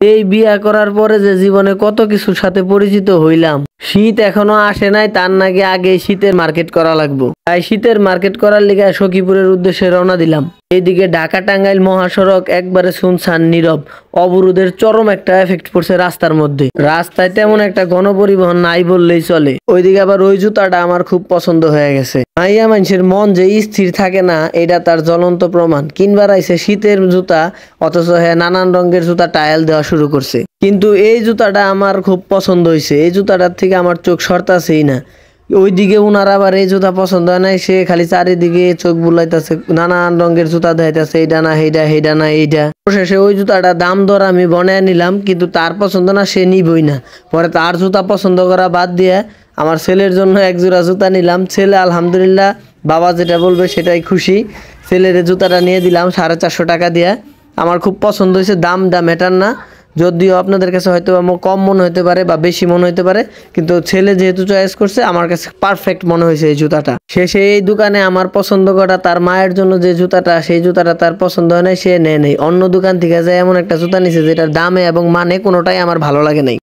এই বিয়া করার পরে যে জীবনে কত কিছুর সাথে পরিচিত হইলাম। শীত এখনো আসে নাই, তার নাকি আগে শীতের মার্কেট করা লাগবো। তাই শীতের মার্কেট করার লিগে সখীপুরের উদ্দেশ্যে রওনা দিলাম। এইদিকে ঢাকা টাঙ্গাইল মহাসড়ক একবারে শুনশান নীরব। অবরোধের চরম একটা এফেক্ট পড়ছে রাস্তার মধ্যে। রাস্তায় তেমন একটা গণপরিবহন নাই বললেই চলে। ওইদিকে আবার ওই জুতাটা আমার খুব পছন্দ হয়ে গেছে। মাইয়া মানুষের মন যে স্থির থাকে না, এটা তার জ্বলন্ত প্রমাণ। কিনবার আইছে শীতের জুতা, অথচ হ্যাঁ নানান রঙের জুতা টায়াল দেওয়া শুরু করছে। কিন্তু এই জুতাটা আমার খুব পছন্দ হয়েছে। এই জুতাটার থেকে আমার চোখ সরতাছেই না। ওইদিকে উনার আবার এই জুতা পছন্দ হয় নাই, সে খালি চারিদিকে চোখ বুলাইতেছে, নানান রঙের জুতা দেখাইতেছে, এইটা না সেইটা, সেইটা না এইটা। শেষে ওই জুতাটা দাম দর আমি বনায় নিলাম, কিন্তু তার পছন্দ না, সে নিবই না। পরে তার জুতা পছন্দ করা বাদ দিয়ে আমার ছেলের জন্য এক জোড়া জুতা নিলাম। ছেলে আলহামদুলিল্লাহ বাবা যেটা বলবে সেটাই খুশি। ছেলের জুতাটা নিয়ে দিলাম 450 টাকা দিয়ে। আমার খুব পছন্দ হয়েছে, দাম ম্যাটার না। যদিও আপনাদের কাছে হয়তো কম মনে হতে পারে বা বেশি মনে হতে পারে, কিন্তু ছেলে যেহেতু চয়েস করছে, আমার কাছে পারফেক্ট মনে হয়েছে এই জুতাটা। শেষে এই দোকানে আমার পছন্দ করা তার মায়ের জন্য যে জুতাটা, সেই জুতাটা তার পছন্দ হয় নাই, সে নেয় নেই। অন্য দোকান থেকে যায় এমন একটা জুতা নিছে যেটার দামে এবং মানে কোনোটাই আমার ভালো লাগে নাই।